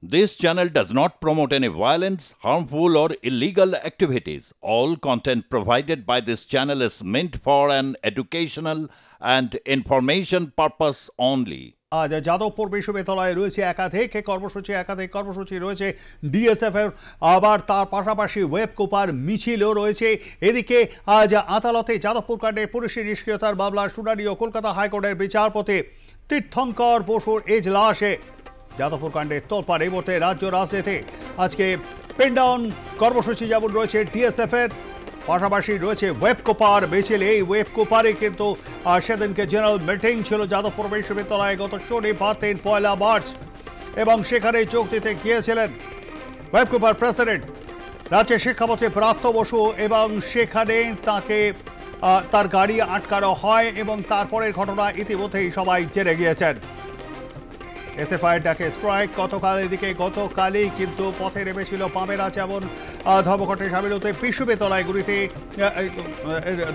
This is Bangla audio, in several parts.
This channel does not promote any violence, harmful, or illegal activities. All content provided by this channel is meant for an educational and information purpose only. আজ যাদবপুর বিশ্ববিদ্যালয়ে রয়েছে একাধিক কর্মসূচি রয়েছে ডিএসএফ এর, আবার তার পাশাপাশি ওয়েব কোপার মিছিলও রয়েছে। এদিকে আজ আদালতে যাদবপুর কাণ্ডে পুলিশের নিষ্ক্রিয়তার মামলার শুনানি ও কলকাতা হাইকোর্টের বিচারপতি তীর্থঙ্কর বসুর এজলাসে যাদবপুর কাণ্ডে তোলপাড় এই মুহূর্তে রাজ্য রাজনীতি। আজকে পেন ডাউন কর্মসূচি যেমন রয়েছে ডিএসএফ এর, পাশাপাশি রয়েছে ওয়েব কোপার মিছিল। এই ওয়েব কোপারে কিন্তু সেদিনকে জেনারেল মিটিং ছিল যাদবপুর বিশ্ববিদ্যালয়ে গত শনিবার 1 মার্চ, এবং সেখানে যোগ দিতে গিয়েছিলেন ওয়েব কোপার প্রেসিডেন্ট রাজ্যের শিক্ষামন্ত্রী ব্রাত্য বসু, এবং সেখানে তার গাড়ি আটকানো হয় এবং তারপরের ঘটনা ইতিমধ্যেই সবাই জেনে গিয়েছেন। এসএফআই ডাকে স্ট্রাইক গতকালই কিন্তু পথে নেমেছিল বামেরা, যেমন ধর্মঘটে সামিল হতে বিশ্ববিদ্যালয়গুলিতে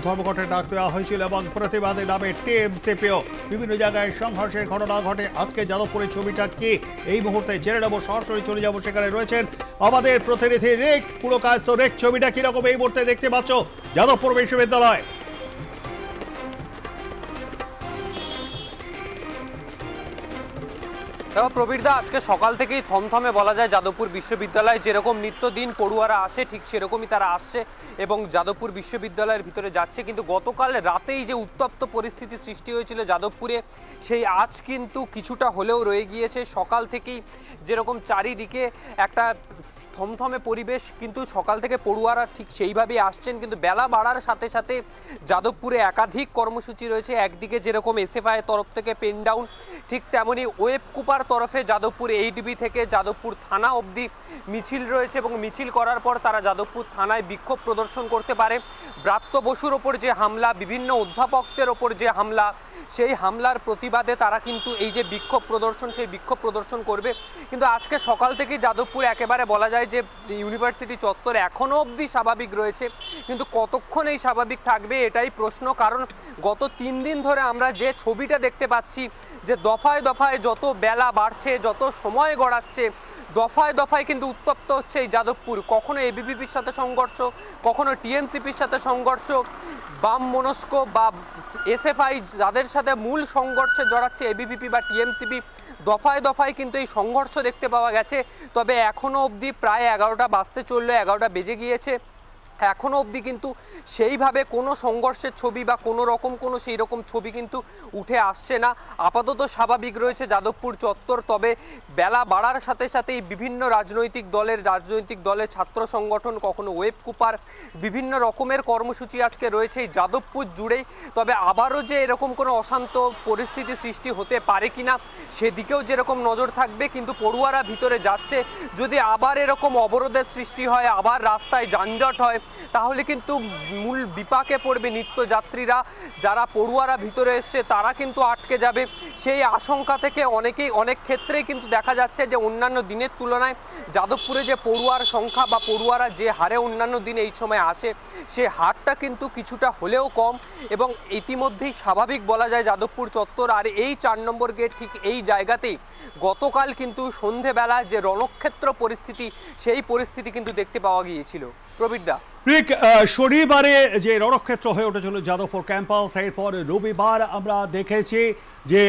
ধর্মঘটের ডাক দেওয়া হয়েছিল এবং প্রতিবাদের নামে টিএমসিপিও বিভিন্ন জায়গায় সংঘর্ষের ঘটনা ঘটে। আজকে যাদবপুরের ছবিটা কি এই মুহূর্তে জেনে নেব, সরাসরি চলে যাব। সেখানে রয়েছেন আমাদের প্রতিনিধি রেক। পুরো কাজ তো রেক, ছবিটা কিরকম এই মুহূর্তে দেখতে পাচ্ছ যাদবপুর বিশ্ববিদ্যালয়? প্রবীরদা, আজকে সকাল থেকেই থমথমে বলা যায় যাদবপুর বিশ্ববিদ্যালয়ে। যেরকম নিত্যদিন পড়ুয়ারা আসে ঠিক সেরকমই তারা আসছে এবং যাদবপুর বিশ্ববিদ্যালয়ের ভিতরে যাচ্ছে। কিন্তু গতকাল রাতেই যে উত্তপ্ত পরিস্থিতি সৃষ্টি হয়েছিল যাদবপুরে, সেই আজ কিন্তু কিছুটা হলেও রয়ে গিয়েছে। সকাল থেকেই যেরকম চারিদিকে একটা থমথমে পরিবেশ, কিন্তু সকাল থেকে পড়ুয়ারা ঠিক সেইভাবেই আসছেন। কিন্তু বেলা বাড়ার সাথে সাথে যাদবপুরে একাধিক কর্মসূচি রয়েছে। একদিকে যেরকম এসএফআই এর তরফ থেকে পেন ডাউন, ঠিক তেমনি ওয়েব কুপার তরফে যাদবপুর এইচডি থেকে যাদবপুর থানা অবধি মিছিল রয়েছে, এবং মিছিল করার পর তারা যাদবপুর থানায় বিক্ষোভ প্রদর্শন করতে পারে। ব্রাত্য বসুর ওপর যে হামলা, বিভিন্ন অধ্যাপকদের ওপর যে হামলা, সেই হামলার প্রতিবাদে তারা কিন্তু এই যে বিক্ষোভ প্রদর্শন, সেই বিক্ষোভ প্রদর্শন করবে। কিন্তু আজকে সকাল থেকে যাদবপুর একেবারে বলা যায় যে ইউনিভার্সিটি চত্বর এখনও অবধি স্বাভাবিক রয়েছে, কিন্তু কতক্ষণ এই স্বাভাবিক থাকবে এটাই প্রশ্ন। কারণ গত 3 দিন ধরে আমরা যে ছবিটা দেখতে পাচ্ছি, যে দফায় দফায় যত বেলা বাড়ছে, যত সময় গড়াচ্ছে, দফায় দফায় কিন্তু উত্তপ্ত হচ্ছে এই যাদবপুর। কখনো এবিভিপির সাথে সংঘর্ষ, কখনো টিএমসিপির সাথে সংঘর্ষ, বাম মনস্ক বা এসএফআই যাদের সাথে মূল সংঘর্ষে জড়াচ্ছে এবিভিপি বা টিএমসিপি, দফায় দফায় কিন্তু এই সংঘর্ষ দেখতে পাওয়া গেছে। তবে এখনও অবধি প্রায় 11টা বাজতে চললো, 11টা বেজে গিয়েছে, এখনও অবধি কিন্তু সেইভাবে কোনো সংঘর্ষের ছবি বা কোনো রকম সেই রকম ছবি কিন্তু উঠে আসছে না। আপাতত স্বাভাবিক রয়েছে যাদবপুর চত্বর। তবে বেলা বাড়ার সাথে সাথেই বিভিন্ন রাজনৈতিক দলের ছাত্র সংগঠন, কখনো ওয়েব কুপার, বিভিন্ন রকমের কর্মসূচি আজকে রয়েছে এই যাদবপুর জুড়েই। তবে আবারও যে এরকম কোনো অশান্ত পরিস্থিতি সৃষ্টি হতে পারে কিনা সেদিকেও যেরকম নজর থাকবে। কিন্তু পড়ুয়ারা ভিতরে যাচ্ছে, যদি আবার এরকম অবরোধের সৃষ্টি হয়, আবার রাস্তায় যানজট হয়, তাহলে কিন্তু মূল বিপাকে পড়বে নিত্যযাত্রীরা। যারা পড়ুয়ারা ভিতরে এসছে তারা কিন্তু আটকে যাবে। সেই আশঙ্কা থেকে অনেক ক্ষেত্রেই কিন্তু দেখা যাচ্ছে যে অন্যান্য দিনের তুলনায় যাদবপুরে যে পড়ুয়ার সংখ্যা বা পড়ুয়ারা যে হারে অন্যান্য দিনে এই সময় আসে, সে হারটা কিন্তু কিছুটা হলেও কম, এবং ইতিমধ্যেই স্বাভাবিক বলা যায় যাদবপুর চত্বর। আর এই 4 নম্বর গেট ঠিক এই জায়গাতেই গতকাল কিন্তু সন্ধেবেলা যে রণক্ষেত্র পরিস্থিতি, সেই পরিস্থিতি কিন্তু দেখতে পাওয়া গিয়েছিল। প্রবীরদা, শনিবারে যে রণক্ষেত্র হয়ে উঠেছিল যাদবপুর ক্যাম্পাস, এরপর রবিবার আমরা দেখেছি যে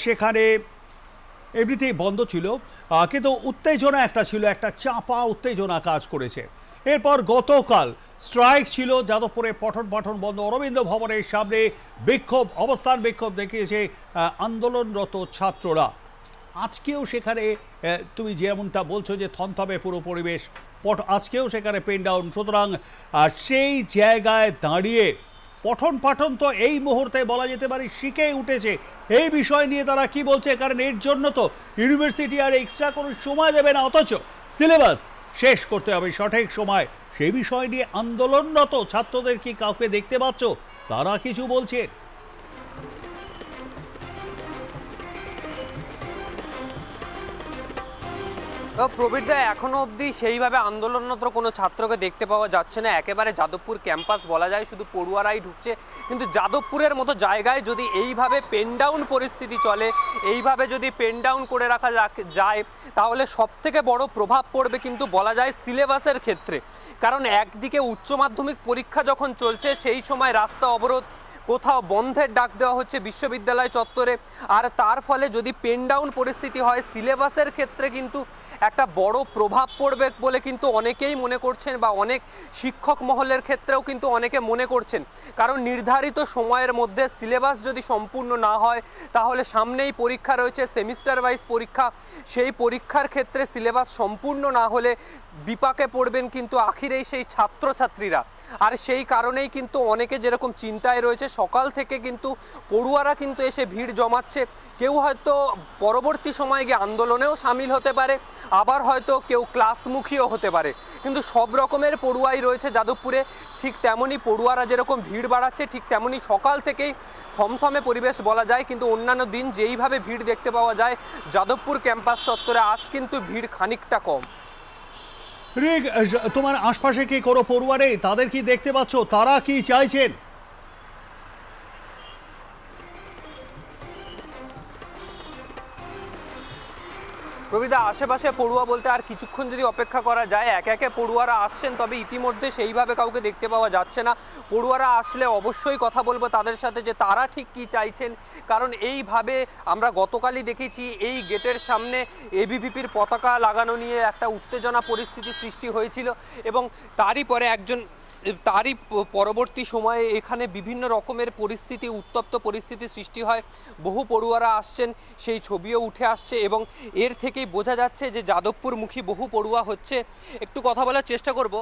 সেখানে এমনিতেই বন্ধ ছিল, কিন্তু উত্তেজনা একটা ছিল, একটা চাপা উত্তেজনা কাজ করেছে। এরপর গতকাল স্ট্রাইক ছিল যাদবপুরে, পঠন পাঠন বন্ধ, অরবিন্দ ভবনের সামনে অবস্থান বিক্ষোভ দেখিয়েছে আন্দোলনরত ছাত্ররা। আজকেও সেখানে তুমি যেমনটা বলছো যে থমথমে পুরো পরিবেশ, আজকেও সেখানে পেন ডাউন। সুতরাং সেই জায়গায় দাঁড়িয়ে পঠন পাঠন তো এই মুহূর্তে বলা যেতে পারে শিখে উঠেছে। এই বিষয় নিয়ে তারা কি বলছে, কারণ এর জন্য তো ইউনিভার্সিটি আর এক্সট্রা কোনো সময় দেবে না, অথচ সিলেবাস শেষ করতে হবে সঠিক সময়। সেই বিষয় নিয়ে আন্দোলনরত ছাত্রদের কি কাউকে দেখতে পাচ্ছ তারা কিছু বলছে? প্রবীরদা, এখনো অবধি সেইভাবে আন্দোলনরত কোনো ছাত্রকে দেখতে পাওয়া যাচ্ছে না। একেবারে যাদবপুর ক্যাম্পাস বলা যায় শুধু পড়ুয়ারাই ঢুকছে, কিন্তু যাদবপুরের মতো জায়গায় যদি এইভাবে পেন ডাউন পরিস্থিতি চলে, এইভাবে যদি পেন ডাউন করে রাখা যায়, তাহলে সবথেকে বড় প্রভাব পড়বে কিন্তু বলা যায় সিলেবাসের ক্ষেত্রে। কারণ একদিকে উচ্চ মাধ্যমিক পরীক্ষা যখন চলছে, সেই সময় রাস্তা অবরোধ, কোথাও বন্ধের ডাক দেওয়া হচ্ছে বিশ্ববিদ্যালয় চত্বরে, আর তার ফলে যদি পেন ডাউন পরিস্থিতি হয়, সিলেবাসের ক্ষেত্রে কিন্তু একটা বড় প্রভাব পড়বে বলে কিন্তু অনেকেই মনে করছেন, বা অনেক শিক্ষক মহলের ক্ষেত্রেও কিন্তু অনেকে মনে করছেন। কারণ নির্ধারিত সময়ের মধ্যে সিলেবাস যদি সম্পূর্ণ না হয়, তাহলে সামনেই পরীক্ষা রয়েছে, সেমিস্টার ওয়াইজ পরীক্ষা। সেই পরীক্ষার ক্ষেত্রে সিলেবাস সম্পূর্ণ না হলে বিপাকে পড়বেন কিন্তু আখিরেই সেই ছাত্রছাত্রীরা। আর সেই কারণেই কিন্তু অনেকে যেরকম চিন্তায় রয়েছে, সকাল থেকে কিন্তু পড়ুয়ারা কিন্তু এসে ভিড় জমাচ্ছে। কেউ হয়তো পরবর্তী সময়ে গিয়ে আন্দোলনেও সামিল হতে পারে, আবার হয়তো কেউ ক্লাসমুখীও হতে পারে, কিন্তু সব রকমের পড়ুয়াই রয়েছে যাদবপুরে। ঠিক তেমনই পড়ুয়ারা যেরকম ভিড় বাড়াচ্ছে, ঠিক তেমনই সকাল থেকেই থমথমে পরিবেশ বলা যায়। কিন্তু অন্যান্য দিন যেইভাবে ভিড় দেখতে পাওয়া যায় যাদবপুর ক্যাম্পাস চত্বরে, আজ কিন্তু ভিড় খানিকটা কম। রিক, তোমার আশপাশে কি কোনো পড়ুয়ারে, তাদের কি দেখতে পাচ্ছ, তারা কি চাইছেন? প্রবীরদা, আশেপাশে পড়ুয়া বলতে আর কিছুক্ষণ যদি অপেক্ষা করা যায়, একে একে পড়ুয়ারা আসছেন, তবে ইতিমধ্যে সেইভাবে কাউকে দেখতে পাওয়া যাচ্ছে না। পড়ুয়ারা আসলে অবশ্যই কথা বলবো তাদের সাথে যে তারা ঠিক কি চাইছেন। কারণ এইভাবে আমরা গতকালই দেখেছি, এই গেটের সামনে এবিভিপির পতাকা লাগানো নিয়ে একটা উত্তেজনা পরিস্থিতি সৃষ্টি হয়েছিল, এবং তারই পরবর্তী সময়ে এখানে বিভিন্ন রকমের পরিস্থিতি, উত্তপ্ত পরিস্থিতি সৃষ্টি হয়। বহু পড়ুয়ারা আসছেন, সেই ছবিও উঠে আসছে, এবং এর থেকেই বোঝা যাচ্ছে যে যাদবপুরমুখী বহু পড়ুয়া হচ্ছে। একটু কথা বলার চেষ্টা করব।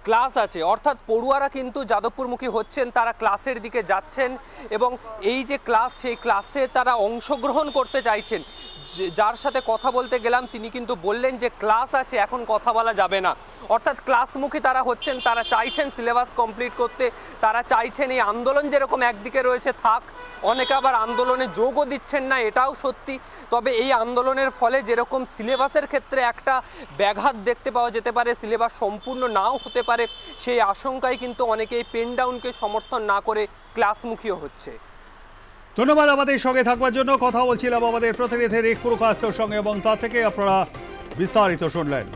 ক্লাস আছে, অর্থাৎ পড়ুয়ারা কিন্তু যাদবপুরমুখী হচ্ছেন, তারা ক্লাসের দিকে যাচ্ছেন, এবং এই যে ক্লাস, সেই ক্লাসে তারা অংশগ্রহণ করতে চাইছেন। যার সাথে কথা বলতে গেলাম তিনি কিন্তু বললেন যে ক্লাস আছে, এখন কথা বলা যাবে না। অর্থাৎ ক্লাসমুখী তারা হচ্ছেন, তারা চাইছেন সিলেবাস কমপ্লিট করতে, তারা চাইছেন এই আন্দোলন যেরকম একদিকে রয়েছে থাক, অনেকে আবার আন্দোলনে যোগও দিচ্ছেন না, এটাও সত্যি। তবে এই আন্দোলনের ফলে যেরকম সিলেবাসের ক্ষেত্রে একটা ব্যাঘাত দেখতে পাওয়া যেতে পারে, সিলেবাস সম্পূর্ণ নাও হতে পারে, সেই আশঙ্কায় কিন্তু অনেকেই পেন ডাউনকে সমর্থন না করে ক্লাসমুখীও হচ্ছে। ধন্যবাদ আমাদের সঙ্গে থাকবার জন্য। কথা বলছিলাম আমাদের প্রতিনিধি রিক পুরকায়স্থর সঙ্গে, এবং তা থেকে আপনারা বিস্তারিত শুনলেন।